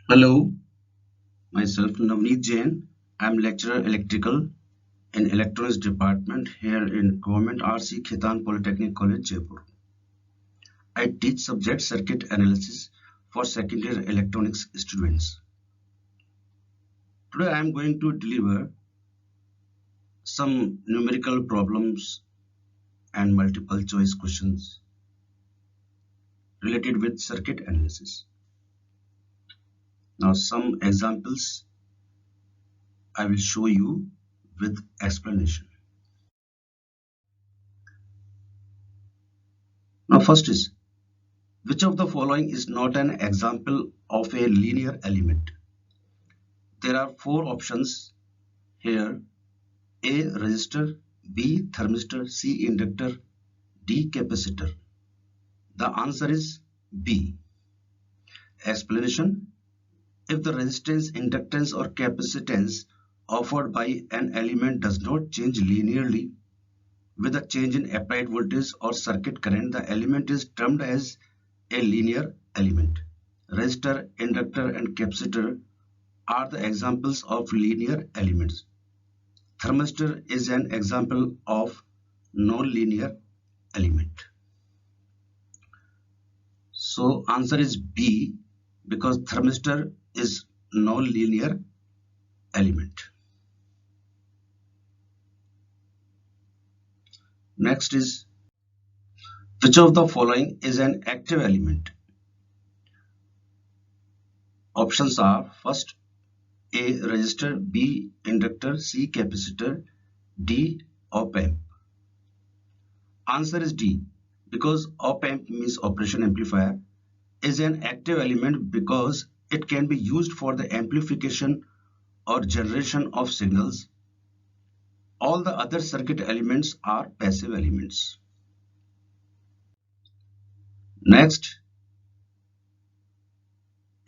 Hello, myself Navneet Jain. I'm lecturer electrical in electronics department here in Government RC Khitan Polytechnic College, Jaipur. I teach subject circuit analysis for second year electronics students. Today I am going to deliver some numerical problems and multiple choice questions related with circuit analysis. Now some examples I will show you with explanation. Now first is, which of the following is not an example of a linear element? There are four options here: A. Resistor, B. Thermistor, C. Inductor, D. Capacitor. The answer is B. Explanation: if the resistance, inductance or capacitance offered by an element does not change linearly with a change in applied voltage or circuit current, the element is termed as a linear element. Resistor, inductor and capacitor are the examples of linear elements. Thermistor is an example of non-linear element. So answer is B, because thermistor is non-linear element. Next is, which of the following is an active element? Options are: first, A. Resistor, B. Inductor, C. Capacitor, D. Op-amp. Answer is D, because op-amp means operation amplifier is an active element because it can be used for the amplification or generation of signals. All the other circuit elements are passive elements. Next,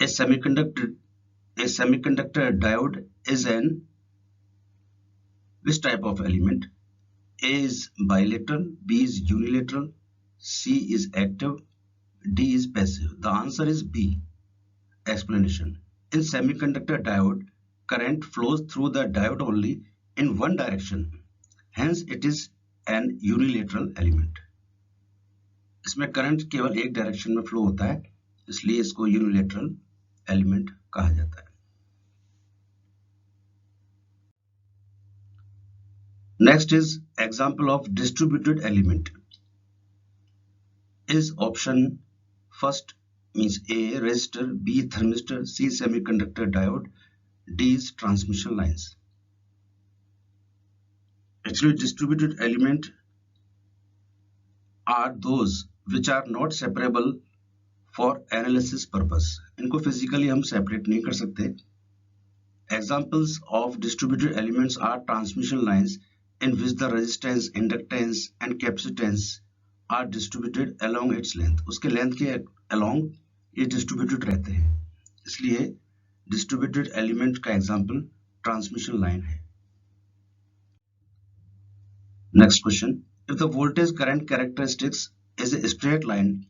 a semiconductor diode is an which type of element? A is bilateral, B is unilateral, C is active, D is passive. The answer is B. Explanation: in semiconductor diode, current flows through the diode only in one direction. Hence, it is an unilateral element. इसमें current केवल एक direction में flow होता है, इसलिए इसको unilateral element कहा जाता है. Next is example of distributed element. Is option first means A. Resistor, B. Thermistor, C. Semiconductor diode, D is transmission lines. Actually, distributed element are those which are not separable for analysis purpose. इनको physically हम separate नहीं कर सकते. Examples of distributed elements are transmission lines in which the resistance, inductance and capacitance are distributed along its length. उसके length के along ये distributed रहते हैं, इसलिए distributed element का example transmission line है. Next question: if the voltage current characteristics is a straight line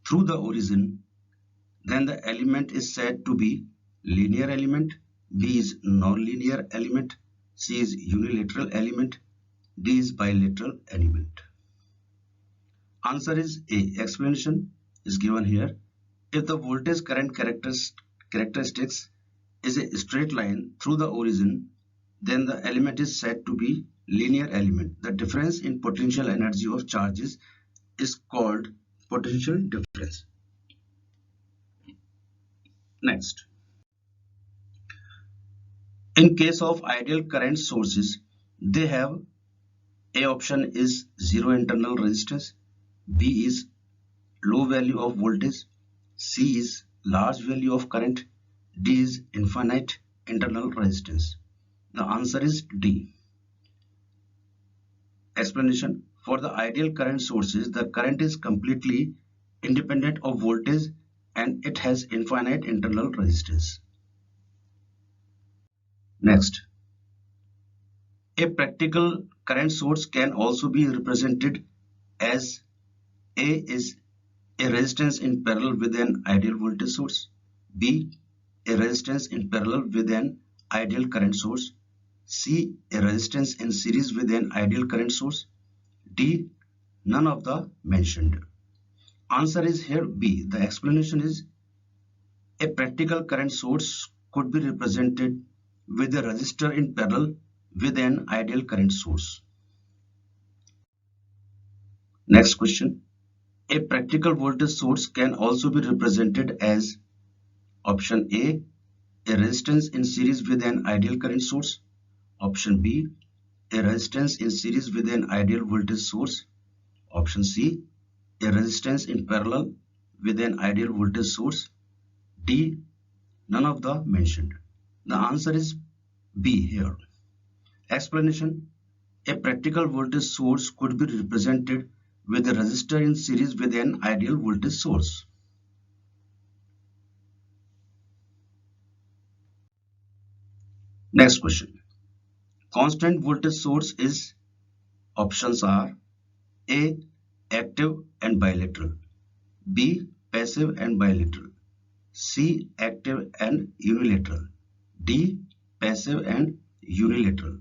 through the origin, then the element is said to be linear element, B is non-linear element, C is unilateral element, D is bilateral element. Answer is A. Explanation is given here. If the voltage current characteristics is a straight line through the origin, then the element is said to be linear element. The difference in potential energy of charges is called potential difference. Next, in case of ideal current sources, they have A option is zero internal resistance, B is low value of voltage, C is large value of current, D is infinite internal resistance. The answer is D. Explanation: for the ideal current sources, the current is completely independent of voltage and it has infinite internal resistance. Next, a practical current source can also be represented as A is a resistance in parallel with an ideal voltage source, B a resistance in parallel with an ideal current source, C. A resistance in series with an ideal current source, D. None of the mentioned. Answer is here B. The explanation is a practical current source could be represented with a resistor in parallel with an ideal current source. Next question. A practical voltage source can also be represented as option A, a resistance in series with an ideal current source, option B, a resistance in series with an ideal voltage source, option C, a resistance in parallel with an ideal voltage source, D, none of the mentioned. The answer is B here. Explanation. A practical voltage source could be represented with a resistor in series with an ideal voltage source. Next question. Constant voltage source is, options are A. Active and bilateral, B. Passive and bilateral, C. Active and unilateral, D. Passive and unilateral.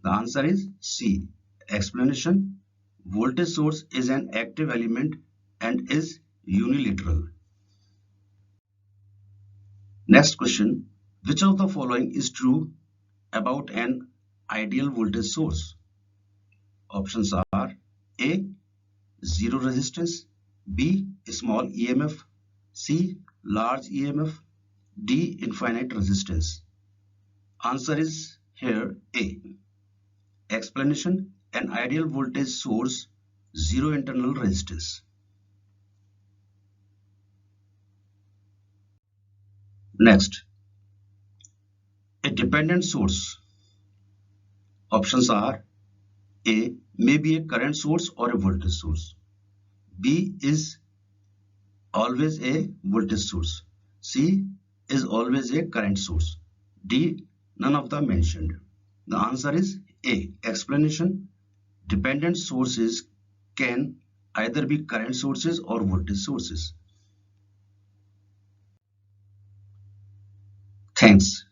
The answer is C. Explanation. Voltage source is an active element and is unilateral. Next question. Which of the following is true about an ideal voltage source? Options are A. Zero resistance, B. Small EMF, C. Large EMF, D. Infinite resistance. Answer is here A. Explanation. An ideal voltage source, zero internal resistance. Next, a dependent source. Options are A. May be a current source or a voltage source. B is always a voltage source. C is always a current source. D. None of the mentioned. The answer is A. Explanation. Dependent sources can either be current sources or voltage sources. Thanks.